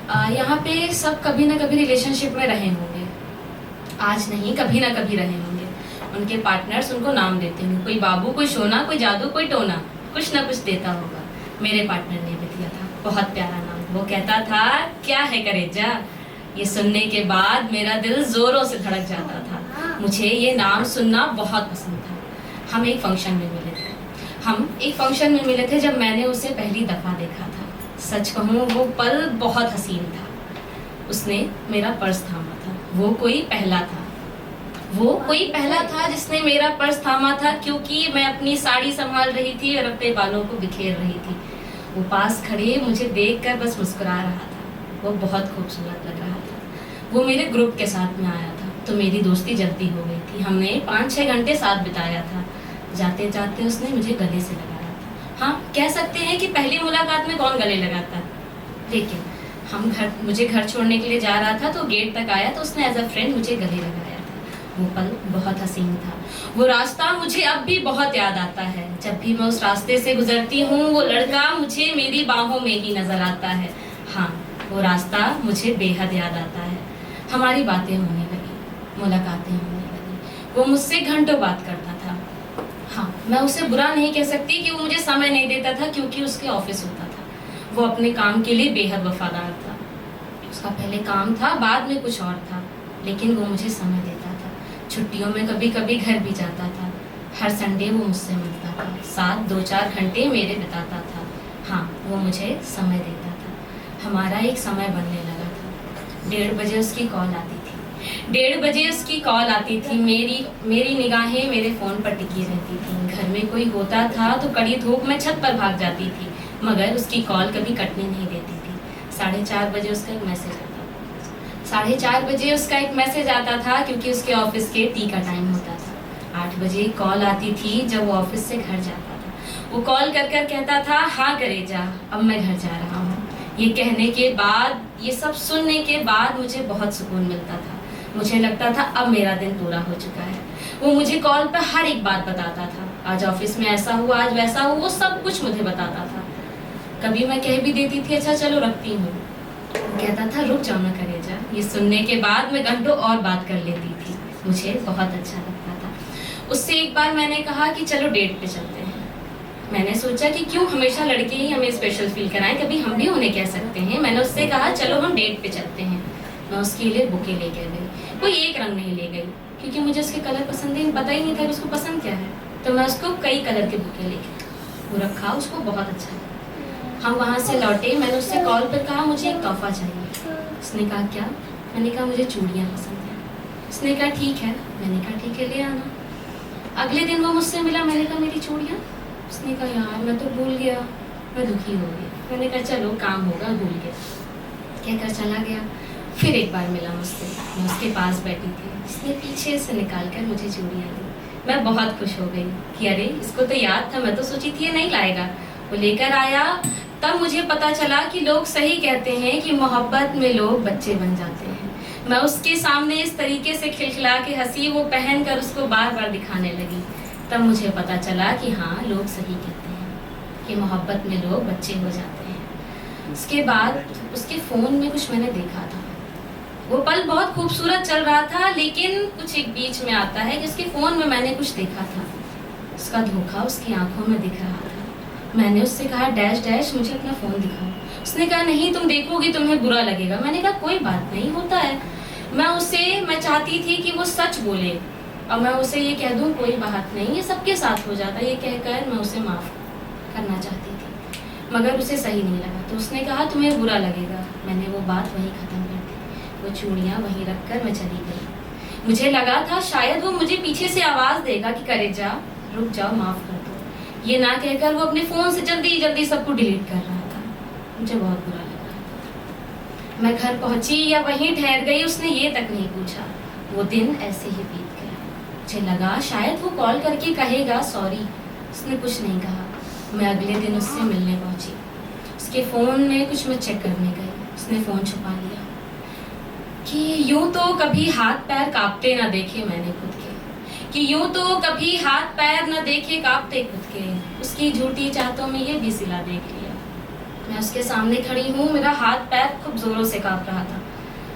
यहाँ पे सब कभी ना कभी रिलेशनशिप में रहे होंगे, आज नहीं कभी ना कभी रहे होंगे। उनके पार्टनर्स उनको नाम देते होंगे, कोई बाबू, कोई सोना, कोई जादू, कोई टोना, कुछ ना कुछ देता होगा। मेरे पार्टनर ने भी दिया था, बहुत प्यारा नाम। वो कहता था, क्या है करेजा। ये सुनने के बाद मेरा दिल जोरों से धड़क जाता था। मुझे ये नाम सुनना बहुत पसंद था। हम एक फंक्शन में मिले थे जब मैंने उसे पहली दफा देखा था। सच कहूँ वो पल बहुत हसीन था। उसने मेरा पर्स थामा था। वो कोई पहला था जिसने मेरा पर्स थामा था, क्योंकि मैं अपनी साड़ी संभाल रही थी और अपने बालों को बिखेर रही थी। वो पास खड़े मुझे देखकर बस मुस्कुरा रहा था। वो बहुत खूबसूरत लग रहा था। वो मेरे ग्रुप के साथ में आया था तो मेरी दोस्ती जल्दी हो गई थी। हमने 5-6 घंटे साथ बिताया था। जाते जाते उसने मुझे गले से लगाया था। हाँ, कह सकते हैं कि पहली मुलाकात में कौन गले लगाता। लेकिन मुझे घर छोड़ने के लिए जा रहा था तो गेट तक आया तो उसने एज अ फ्रेंड मुझे गले लगाया था। वो पल बहुत हसीन था। वो रास्ता मुझे अब भी बहुत याद आता है। जब भी मैं उस रास्ते से गुजरती हूँ वो लड़का मुझे मेरी बाहों में ही नजर आता है। हाँ, वो रास्ता मुझे बेहद याद आता है। हमारी बातें होने लगी, मुलाकातें होने लगी। वो मुझसे घंटों बात करता था। हाँ, मैं उसे बुरा नहीं कह सकती कि वो मुझे समय नहीं देता था, क्योंकि उसके ऑफिस होता था। वो अपने काम के लिए बेहद वफादार था। उसका पहले काम था, बाद में कुछ और था, लेकिन वो मुझे समय देता था। छुट्टियों में कभी कभी घर भी जाता था। हर संडे वो मुझसे मिलता था, साथ 2-4 घंटे मेरे बिताता था। हाँ, वो मुझे समय देता था। हमारा एक समय बनने लगा था। 1:30 बजे उसकी कॉल आती थी। 1:30 बजे उसकी कॉल आती थी। मेरी निगाहें मेरे फ़ोन पर टिकी रहती थी। घर में कोई होता था तो कड़ी धूप में छत पर भाग जाती थी, मगर उसकी कॉल कभी कटने नहीं देती थी। 4:30 बजे उसका एक मैसेज आता था। 4:30 बजे उसका एक मैसेज आता था, क्योंकि उसके ऑफिस के टी का टाइम होता था। 8 बजे कॉल आती थी जब वो ऑफिस से घर जाता था। वो कॉल कर कर कहता था, हाँ करेजा, अब मैं घर जा रहा हूँ। ये कहने के बाद, ये सब सुनने के बाद मुझे बहुत सुकून मिलता था। मुझे लगता था अब मेरा दिन पूरा हो चुका है। वो मुझे कॉल पर हर एक बात बताता था। आज ऑफिस में ऐसा हुआ, आज वैसा हुआ, वो सब कुछ मुझे बताता था। कभी मैं कह भी देती थी, अच्छा चलो रखती हूँ। कहता था, रुक जाओ ना करेजा। ये सुनने के बाद मैं घंटों और बात कर लेती थी। मुझे बहुत अच्छा लगता था। उससे एक बार मैंने कहा कि चलो डेट पे चलते हैं। मैंने सोचा कि क्यों हमेशा लड़के ही हमें स्पेशल फील कराएं, कभी हम भी उन्हें कह सकते हैं। मैंने उससे कहा, चलो हम डेट पे चलते हैं। मैं उसके लिए बुके लेके गई। कोई एक रंग नहीं ले गई, क्योंकि मुझे उसके कलर पसंद ही पता ही नहीं था कि उसको पसंद क्या है। तो मैं उसको कई कलर के बुके लेके वो रखा, उसको बहुत अच्छा लगा। हम वहाँ से लौटे। मैंने उससे कॉल पर कहा, मुझे एक तोहफा चाहिए। उसने कहा, क्या? मैंने कहा, मुझे चूड़ियाँ पसंद हैं। उसने कहा, ठीक है। मैंने कहा, ठीक है, ले आना। अगले दिन वो मुझसे मिला। मैंने कहा, मेरी चूड़ियाँ? उसने कहा, यार मैं तो भूल गया। मैं दुखी हो गई। मैंने कहा, चलो काम होगा, भूल गया, कहकर चला गया। फिर एक बार मिला मुझसे। मैं उसके पास बैठी थी। उसने पीछे से निकाल कर मुझे चूड़ियाँ दी। मैं बहुत खुश हो गई कि अरे, इसको तो याद था, मैं तो सोची थी ये नहीं लाएगा। वो लेकर आया। तब मुझे पता चला कि लोग सही कहते हैं कि मोहब्बत में लोग बच्चे बन जाते हैं। मैं उसके सामने इस तरीके से खिलखिला के हंसी, वो पहन कर उसको बार बार दिखाने लगी। तब मुझे पता चला कि हाँ, लोग सही कहते हैं कि मोहब्बत में लोग बच्चे हो जाते हैं। उसके बाद उसके फ़ोन में कुछ मैंने देखा था। वो पल बहुत खूबसूरत चल रहा था, लेकिन कुछ एक बीच में आता है कि उसके फ़ोन में मैंने कुछ देखा था। उसका धोखा उसकी आंखों में दिख रहा था। मैंने उससे कहा, डैश डैश मुझे अपना फ़ोन दिखाओ। उसने कहा, नहीं, तुम देखोगी तुम्हें बुरा लगेगा। मैंने कहा, कोई बात नहीं, होता है। मैं चाहती थी कि वो सच बोले और मैं उसे ये कह दूं, कोई बात नहीं, ये सबके साथ हो जाता है। ये कहकर मैं उसे माफ़ करना चाहती थी, मगर उसे सही नहीं लगा। तो उसने कहा, तुम्हें बुरा लगेगा। मैंने वो बात वहीं ख़त्म कर दी। वो चूड़ियाँ वहीं रख कर मैं चली गई। मुझे लगा था शायद वो मुझे पीछे से आवाज़ देगा कि करेजा, रुक जाओ, माफ़ कर दो। ये ना कहकर वो अपने फ़ोन से जल्दी जल्दी सबको डिलीट कर रहा था। मुझे बहुत बुरा लग रहा था। मैं घर पहुंची या वहीं ठहर गई, उसने ये तक नहीं पूछा। वो दिन ऐसे ही बीत गया। मुझे लगा शायद वो कॉल करके कहेगा सॉरी। उसने कुछ नहीं कहा। मैं अगले दिन उससे मिलने पहुंची। उसके फ़ोन में कुछ मैं चेक करने गई। उसने फ़ोन छुपा लिया कि यूं तो कभी हाथ पैर कांपते ना देखे मैंने खुद के, कि यूं तो कभी हाथ पैर न देखे कांपते खुद के। उसकी झूठी चाहतों में ये भी सिला देख लिया। मैं उसके सामने खड़ी हूँ, मेरा हाथ पैर खूब जोरों से कांप रहा था।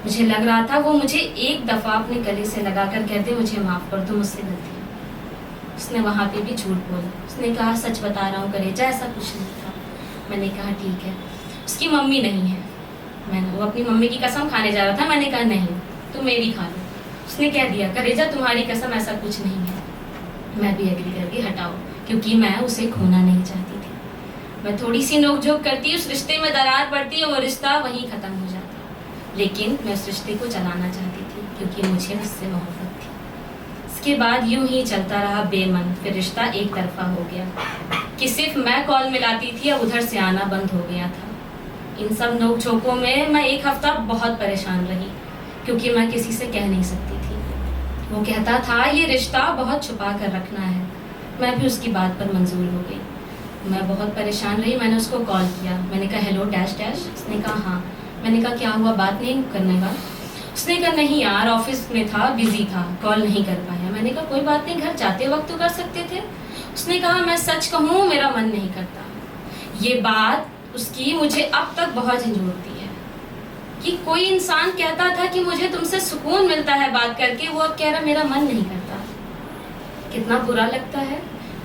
मुझे लग रहा था वो मुझे एक दफ़ा अपने गले से लगाकर कहते मुझे माफ़ कर दो, मुझसे गलती है। उसने वहाँ पे भी झूठ बोला। उसने कहा सच बता रहा हूँ कलेजा, ऐसा कुछ नहीं था। मैंने कहा ठीक है। उसकी मम्मी नहीं है, वो अपनी मम्मी की कसम खाने जा रहा था। मैंने कहा नहीं, तुम मेरी खा लो। उसने कह दिया कलेजा तुम्हारी कसम, ऐसा कुछ नहीं है। मैं भी एग्री करके हटाओ, क्योंकि मैं उसे खोना नहीं चाहती थी। मैं थोड़ी सी नोकझोंक करती, उस रिश्ते में दरार पड़ती और वो रिश्ता वहीं ख़त्म हो जाता। लेकिन मैं उस रिश्ते को चलाना चाहती थी, क्योंकि मुझे उससे मोहब्बत थी। इसके बाद यूं ही चलता रहा बेमन। फिर रिश्ता एक तरफा हो गया कि सिर्फ मैं कॉल मिलाती थी, अब उधर से आना बंद हो गया था। इन सब नोक-झोंकों में मैं एक हफ्ता बहुत परेशान रही, क्योंकि मैं किसी से कह नहीं सकती थी। वो कहता था ये रिश्ता बहुत छुपा कर रखना है। मैं भी उसकी बात पर मंजूर हो गई। मैं बहुत परेशान रही। मैंने उसको कॉल किया। मैंने कहा हेलो डैश डैश। उसने कहा हाँ। मैंने कहा क्या हुआ, बात नहीं करने का? उसने कहा नहीं यार, ऑफिस में था, बिजी था, कॉल नहीं कर पाया। मैंने कहा कोई बात नहीं, घर जाते वक्त तो कर सकते थे। उसने कहा मैं सच कहूँ मेरा मन नहीं करता। ये बात उसकी मुझे अब तक बहुत झंझोड़ती है कि कोई इंसान कहता था कि मुझे तुमसे सुकून मिलता है बात करके, वो अब कह रहा मेरा मन नहीं करता। कितना बुरा लगता है।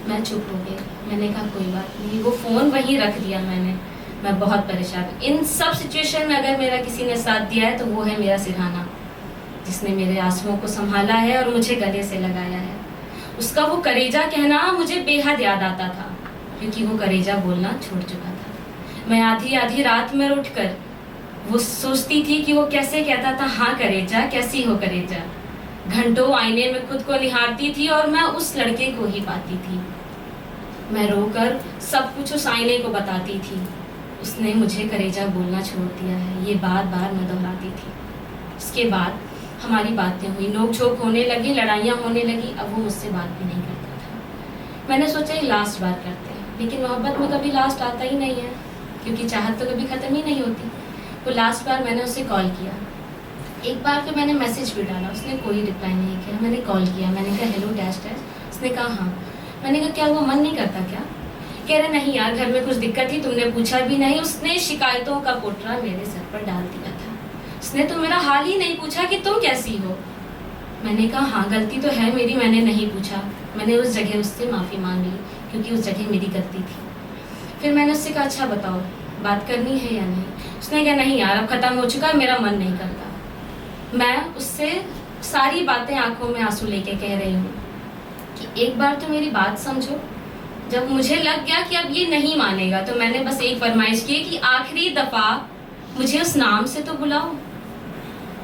मैं चुप हो गई। मैंने कहा कोई बात नहीं। वो फ़ोन वहीं रख दिया मैंने। मैं बहुत परेशान। इन सब सिचुएशन में अगर मेरा किसी ने साथ दिया है तो वो है मेरा सिरहाना, जिसने मेरे आंसुओं को संभाला है और मुझे गले से लगाया है। उसका वो करेजा कहना मुझे बेहद याद आता था, क्योंकि वो करेजा बोलना छोड़ चुका था। मैं आधी आधी रात में उठकर वो सोचती थी कि वो कैसे कहता था हाँ करेजा, कैसी हो करेजा। घंटों आईने में खुद को निहारती थी और मैं उस लड़के को ही पाती थी। मैं रोकर सब कुछ उस आईने को बताती थी। उसने मुझे करेजा बोलना छोड़ दिया है, ये बार बार मैं दोहराती थी। उसके बाद हमारी बातें हुई, नोक-झोंक होने लगी, लड़ाइयाँ होने लगी। अब वो मुझसे बात भी नहीं करता था। मैंने सोचा ये लास्ट बार करते हैं, लेकिन मोहब्बत में कभी लास्ट आता ही नहीं है, क्योंकि चाहत तो कभी ख़त्म ही नहीं होती। तो लास्ट बार मैंने उसे कॉल किया। एक बार तो मैंने मैसेज भी डाला, उसने कोई रिप्लाई नहीं किया। मैंने कॉल किया। मैंने कहा हेलो डैश डैश। उसने कहा हाँ। मैंने कहा क्या वो मन नहीं करता क्या? कह रहे नहीं यार, घर में कुछ दिक्कत थी, तुमने पूछा भी नहीं। उसने शिकायतों का पोटरा मेरे सर पर डाल दिया था। उसने तो मेरा हाल ही नहीं पूछा कि तुम कैसी हो। मैंने कहा हाँ गलती तो है मेरी, मैंने नहीं पूछा। मैंने उस जगह उससे माफ़ी मांग ली, क्योंकि उस जगह मेरी गलती थी। फिर मैंने उससे कहा अच्छा बताओ बात करनी है या नहीं? उसने कहा नहीं यार, अब ख़त्म हो चुका है, मेरा मन नहीं करता। मैं उससे सारी बातें आंखों में आंसू लेके कह रही हूँ कि एक बार तो मेरी बात समझो। जब मुझे लग गया कि अब ये नहीं मानेगा, तो मैंने बस एक फरमाइश की कि आखिरी दफ़ा मुझे उस नाम से तो बुलाओ।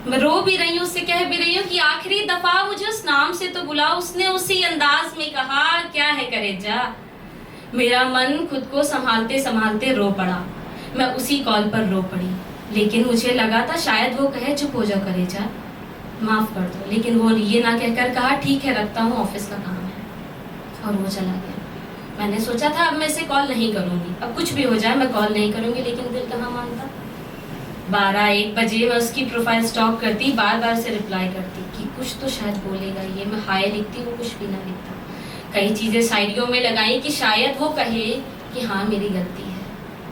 मैं रो भी रही हूँ, उससे कह भी रही हूँ कि आखिरी दफ़ा मुझे उस नाम से तो बुलाओ। उसने उसी अंदाज में कहा क्या है करेजा। मेरा मन खुद को संभालते संभालते रो पड़ा। मैं उसी कॉल पर रो पड़ी। लेकिन मुझे लगा था शायद वो कहे चुप हो जाओ करेजा, माफ़ कर दो। लेकिन वो ये ना कहकर कहा ठीक है रखता हूँ, ऑफिस का काम है, और वो चला गया। मैंने सोचा था अब मैं इसे कॉल नहीं करूँगी, अब कुछ भी हो जाए मैं कॉल नहीं करूँगी, लेकिन दिल कहाँ मानता। 12-1 बजे मैं उसकी प्रोफाइल स्टॉक करती, बार बार उसे रिप्लाई करती कि कुछ तो शायद बोलेगा ये। मैं हाय लिखती, वो कुछ भी ना लिखता। कई चीज़ें साइडियों में लगाई कि शायद वो कहे कि हाँ मेरी गलती है,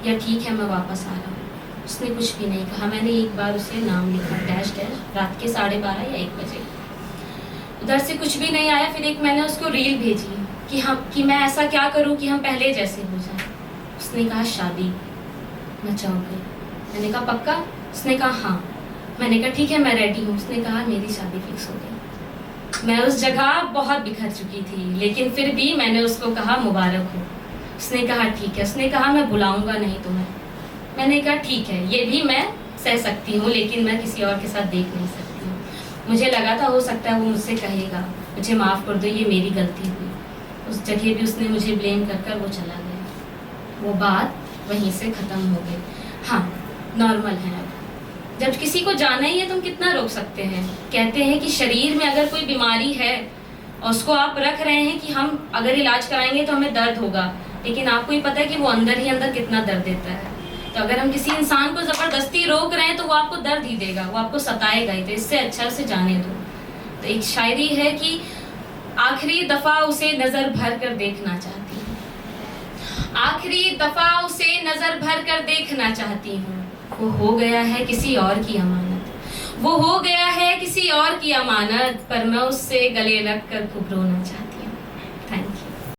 या ठीक है मैं वापस आ रहा हूँ। उसने कुछ भी नहीं कहा। मैंने एक बार उसे नाम लिखा डैश डैश, रात के 12:30 या 1 बजे। उधर से कुछ भी नहीं आया। फिर एक मैंने उसको रील भेजी कि मैं ऐसा क्या करूं कि हम पहले जैसे हो जाएं। उसने कहा शादी। मैं चौंक गई। मैंने कहा पक्का? उसने कहा हाँ। मैंने कहा ठीक है मैं रेडी हूँ। उसने कहा मेरी शादी फिक्स हो गई। मैं उस जगह बहुत बिखर चुकी थी, लेकिन फिर भी मैंने उसको कहा मुबारक हो। उसने कहा ठीक है। उसने कहा मैं बुलाऊंगा नहीं तुम्हें। मैंने कहा ठीक है, ये भी मैं सह सकती हूँ, लेकिन मैं किसी और के साथ देख नहीं सकती हूँ। मुझे लगा था हो सकता है वो मुझसे कहेगा मुझे माफ़ कर दो, ये मेरी गलती हुई। उस जगह भी उसने मुझे ब्लेम कर वो चला गया। वो बात वहीं से ख़त्म हो गई। हाँ नॉर्मल है। अब जब किसी को जाना ही है तुम कितना रोक सकते हैं। कहते हैं कि शरीर में अगर कोई बीमारी है और उसको आप रख रहे हैं कि हम अगर इलाज कराएंगे तो हमें दर्द होगा, लेकिन आपको ही पता है कि वो अंदर ही अंदर कितना दर्द देता है। तो अगर हम किसी इंसान को ज़बरदस्ती रोक रहे हैं तो वो आपको दर्द ही देगा, वो आपको सताएगा ही। तो इससे अच्छा उसे जाने दो। तो एक शायरी है कि आखिरी दफ़ा उसे नज़र भर कर देखना चाहती हूँ। आखिरी दफा उसे नजर भर कर देखना चाहती हूँ। वो हो गया है किसी और की अमानत, वो हो गया है किसी और की अमानत, पर मैं उससे गले लग कर खूब रोना चाहती हूँ। Thank you.